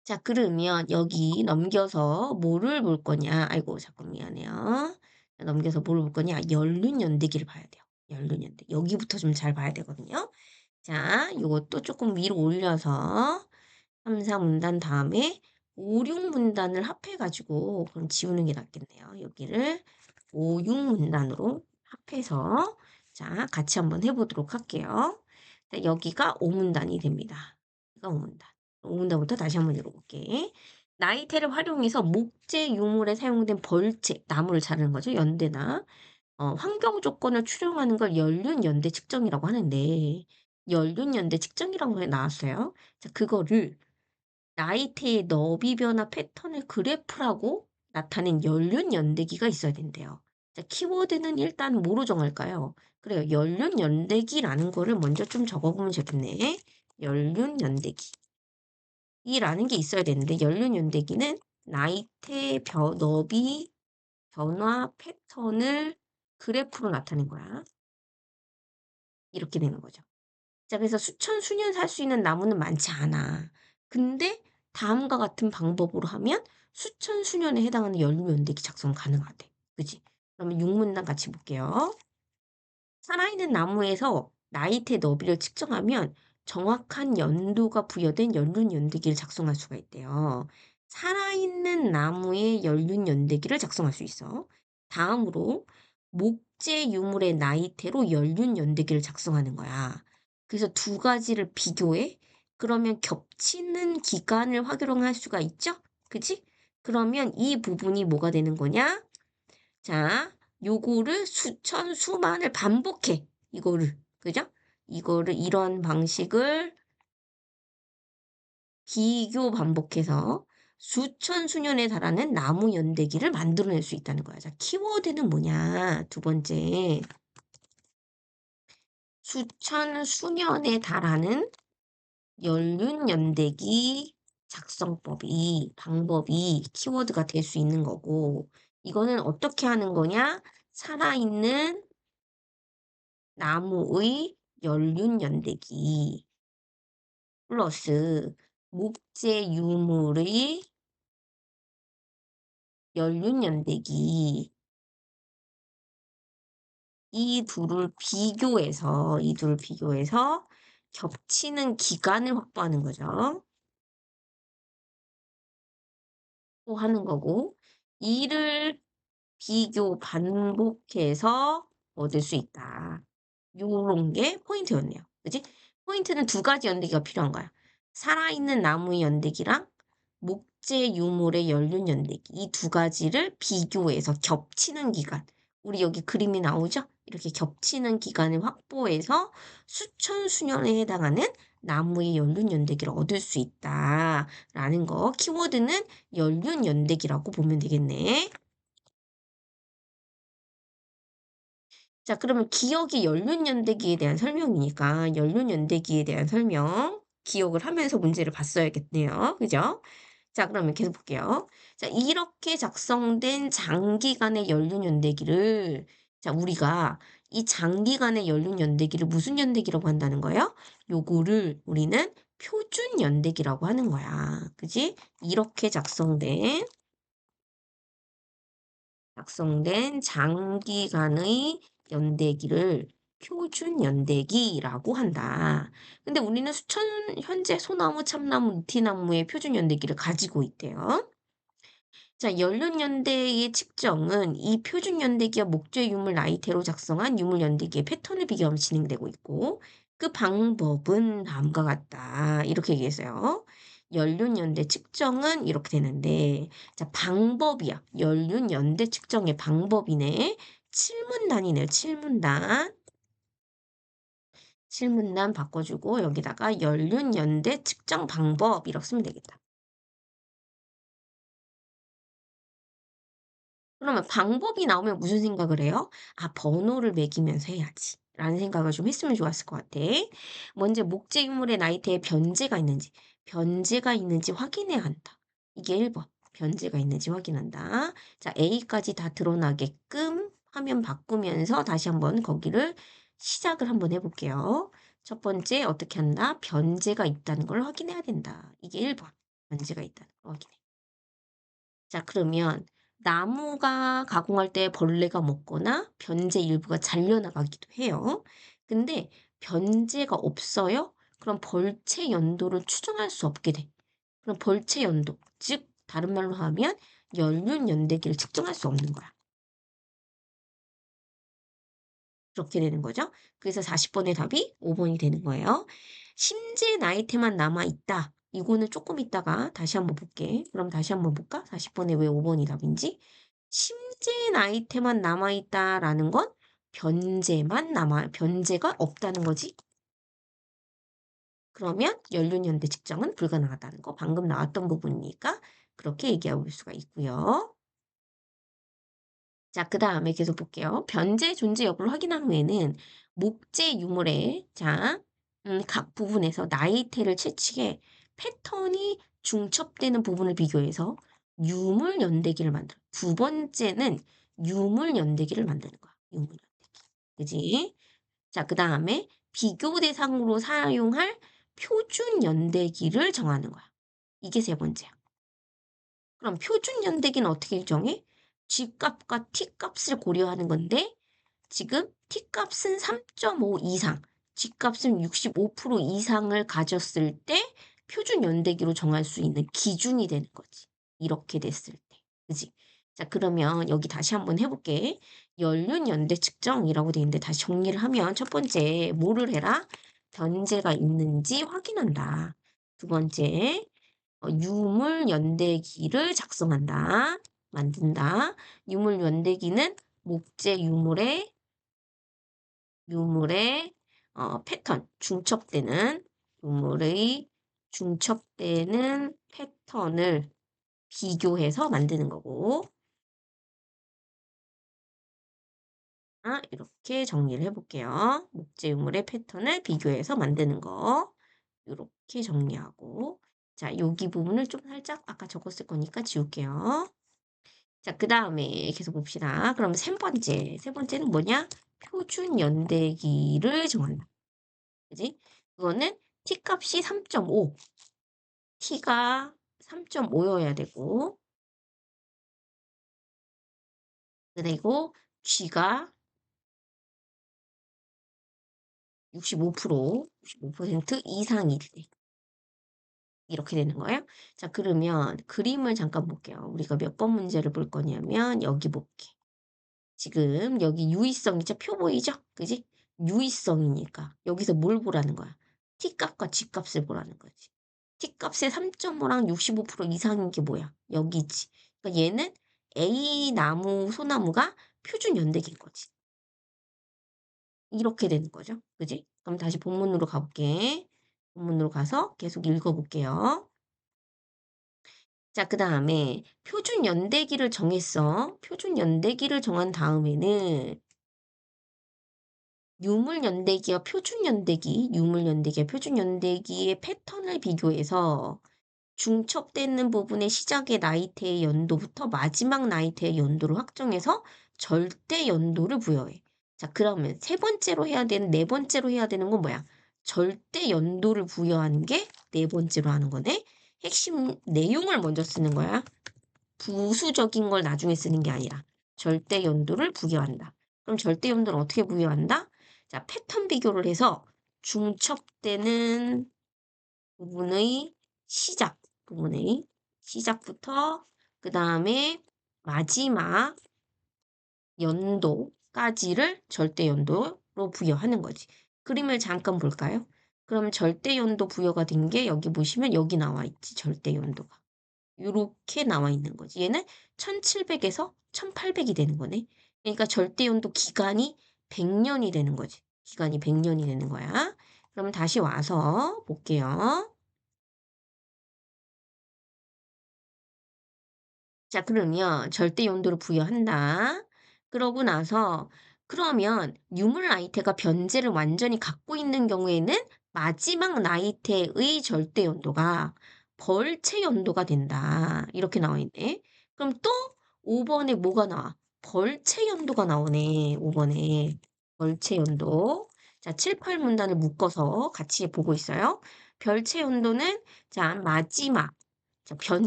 자, 그러면 여기 넘겨서 뭐를 볼 거냐? 아이고, 잠깐 미안해요. 넘겨서 뭘 볼 거냐? 연륜 연대기를 봐야 돼요. 연륜 연대. 여기부터 좀 잘 봐야 되거든요. 자, 요것도 조금 위로 올려서 3, 4 문단 다음에 5, 6 문단을 합해 가지고 그럼 지우는 게 낫겠네요. 여기를 5, 6 문단으로 합해서 자, 같이 한번 해 보도록 할게요. 자, 여기가 5 문단이 됩니다. 여기가 5 문단. 5 문단부터 다시 한번 읽어 볼게. 나이테를 활용해서 목재 유물에 사용된 벌채, 나무를 자르는 거죠. 연대나 환경 조건을 추정하는 걸 연륜 연대 측정이라고 하는데 연륜 연대 측정이라고 해 나왔어요. 자, 그거를 나이테의 너비 변화 패턴을 그래프라고 나타낸 연륜 연대기가 있어야 된대요. 자, 키워드는 일단 뭐로 정할까요? 그래요. 연륜 연대기라는 거를 먼저 좀 적어보면 좋겠네. 연륜 연대기. 이라는 게 있어야 되는데 연륜 연대기는 나이테 너비 변화 패턴을 그래프로 나타낸 거야. 이렇게 되는 거죠. 자, 그래서 수천 수년 살 수 있는 나무는 많지 않아. 근데 다음과 같은 방법으로 하면 수천 수년에 해당하는 연료연대기 작성 가능하대. 그지? 그러면 6문단 같이 볼게요. 살아있는 나무에서 나이테 너비를 측정하면 정확한 연도가 부여된 연륜연대기를 작성할 수가 있대요. 살아있는 나무의 연륜연대기를 작성할 수 있어. 다음으로 목재 유물의 나이테로 연륜연대기를 작성하는 거야. 그래서 두 가지를 비교해. 그러면 겹치는 기간을 활용할 수가 있죠? 그치? 그러면 이 부분이 뭐가 되는 거냐? 자, 요거를 수천, 수만을 반복해. 이거를. 그죠? 이거를 이런 방식을 비교 반복해서 수천, 수년에 달하는 나무 연대기를 만들어낼 수 있다는 거야. 자, 키워드는 뭐냐? 두 번째. 수천, 수년에 달하는 연륜 연대기 방법이 키워드가 될 수 있는 거고, 이거는 어떻게 하는 거냐? 살아있는 나무의 연륜 연대기 플러스 목재 유물의 연륜 연대기 이 둘을 비교해서 겹치는 기간을 확보하는 거죠. 또 하는 거고 이를 비교 반복해서 얻을 수 있다. 요런 게 포인트였네요. 그지? 포인트는 두 가지 연대기가 필요한 거야. 살아있는 나무의 연대기랑 목재 유물의 연륜 연대기. 이 두 가지를 비교해서 겹치는 기간. 우리 여기 그림이 나오죠? 이렇게 겹치는 기간을 확보해서 수천 수년에 해당하는 나무의 연륜 연대기를 얻을 수 있다라는 거. 키워드는 연륜 연대기라고 보면 되겠네. 자, 그러면 기억이 연륜연대기에 대한 설명이니까 연륜연대기에 대한 설명 기억을 하면서 문제를 봤어야겠네요. 그죠? 자, 그러면 계속 볼게요. 자, 이렇게 작성된 장기간의 연륜연대기를 자, 우리가 이 장기간의 연륜연대기를 무슨 연대기라고 한다는 거예요? 요거를 우리는 표준연대기라고 하는 거야. 그지? 이렇게 작성된 장기간의 연대기를 표준 연대기라고 한다. 근데 우리는 현재 소나무, 참나무, 느티나무의 표준 연대기를 가지고 있대요. 자, 연륜 연대의 측정은 이 표준 연대기와 목재 유물 나이테로 작성한 유물 연대기의 패턴을 비교하면 진행되고 있고 그 방법은 다음과 같다. 이렇게 얘기했어요. 연륜 연대 측정은 이렇게 되는데 자, 방법이야. 연륜 연대 측정의 방법이네. 7문단이네요. 7문단. 7문단 바꿔주고 여기다가 연륜 연대 측정 방법 이렇게 쓰면 되겠다. 그러면 방법이 나오면 무슨 생각을 해요? '아 번호를 매기면서 해야지.' 라는 생각을 좀 했으면 좋았을 것 같아. 먼저 목재 유물의 나이테에 변제가 있는지 확인해야 한다. 이게 1 번. 변제가 있는지 확인한다. 자, A까지 다 드러나게끔 화면 바꾸면서 다시 한번 거기를 시작을 한번 해 볼게요. 첫 번째 어떻게 한다? 변제가 있다는 걸 확인해야 된다. 이게 1 번. 변제가 있다는 거 확인해. 자 그러면 나무가 가공할 때 벌레가 먹거나 변제 일부가 잘려나가기도 해요. 근데 변제가 없어요? 그럼 벌채 연도를 추정할 수 없게 돼. 그럼 벌채 연도, 즉 다른 말로 하면 연륜 연대기를 측정할 수 없는 거야. 그렇게 되는 거죠. 그래서 40번의 답이 5번이 되는 거예요. 심진 아이템만 남아 있다. 이거는 조금 있다가 다시 한번 볼게. 그럼 다시 한번 볼까? 40번에 왜 5번이 답인지. 심진 아이템만 남아 있다라는 건 변제가 없다는 거지. 그러면 연륜연대 측정은 불가능하다는 거 방금 나왔던 부분이니까 그렇게 얘기해 볼 수가 있고요. 자, 그다음에 계속 볼게요. 변제 존재 여부를 확인한 후에는 목재 유물의 각 부분에서 나이테를 채취해 패턴이 중첩되는 부분을 비교해서 유물 연대기를 만들어. 두 번째는 유물 연대기를 만드는 거야. 유물 연대기. 그지? 자, 그다음에 비교 대상으로 사용할 표준 연대기를 정하는 거야. 이게 세 번째야. 그럼 표준 연대기는 어떻게 정해? G값과 T값을 고려하는 건데 지금 T값은 3.5 이상, G값은 65% 이상을 가졌을 때 표준 연대기로 정할 수 있는 기준이 되는 거지. 이렇게 됐을 때. 그지? 자, 그러면 여기 다시 한번 해볼게. 연륜 연대 측정이라고 돼 있는데 다시 정리를 하면 첫 번째 뭐를 해라? 변제가 있는지 확인한다. 두 번째 유물 연대기를 작성한다. 만든다. 유물 연대기는 목재 유물의 패턴, 유물의 중첩되는 패턴을 비교해서 만드는 거고. 이렇게 정리를 해볼게요. 목재 유물의 패턴을 비교해서 만드는 거. 이렇게 정리하고. 자, 여기 부분을 좀 살짝 아까 적었을 거니까 지울게요. 자, 그다음에 계속 봅시다. 그럼 세 번째는 뭐냐? 표준 연대기를 정한다. 그지? 그거는 T값이 3.5, T가 3.5여야 되고, 그리고 G가 65% 이상일 때. 이렇게 되는 거예요. 자, 그러면 그림을 잠깐 볼게요. 우리가 몇 번 문제를 볼 거냐면, 여기 볼게. 지금 여기 유의성이죠. 표 보이죠? 그지? 유의성이니까 여기서 뭘 보라는 거야? T값과 G값을 보라는 거지. T값의 3.5랑 65% 이상인 게 뭐야? 여기지. 그러니까 얘는 A 나무, 소나무가 표준 연대기인 거지. 이렇게 되는 거죠. 그지? 그럼 다시 본문으로 가볼게. 본문으로 가서 계속 읽어볼게요. 자, 그 다음에 표준 연대기를 정했어. 표준 연대기를 정한 다음에는 유물 연대기와 표준 연대기의 패턴을 비교해서 중첩되는 부분의 시작의 나이테의 연도부터 마지막 나이테의 연도를 확정해서 절대 연도를 부여해. 자, 그러면 네 번째로 해야 되는 건 뭐야? 절대 연도를 부여하는 게 네 번째로 하는 거네. 핵심 내용을 먼저 쓰는 거야. 부수적인 걸 나중에 쓰는 게 아니라 절대 연도를 부여한다. 그럼 절대 연도를 어떻게 부여한다? 자, 패턴 비교를 해서 중첩되는 부분의 부분의 시작부터 그 다음에 마지막 연도까지를 절대 연도로 부여하는 거지. 그림을 잠깐 볼까요? 그럼 절대 연도 부여가 된 게 여기 보시면 여기 나와 있지, 절대 연도가. 요렇게 나와 있는 거지. 얘는 1700에서 1800이 되는 거네. 그러니까 절대 연도 기간이 100년이 되는 거지. 기간이 100년이 되는 거야. 그럼 다시 와서 볼게요. 자, 그러면 절대 용도를 부여한다. 그러고 나서 그러면 유물 나이테가 변제를 완전히 갖고 있는 경우에는 마지막 나이테의 절대 연도가 벌채 연도가 된다. 이렇게 나와 있네. 그럼 또 5번에 뭐가 나와? 벌채 연도가 나오네. 5번에. 벌채 연도. 자, 7, 8문단을 묶어서 같이 보고 있어요. 별채 연도는 자, 변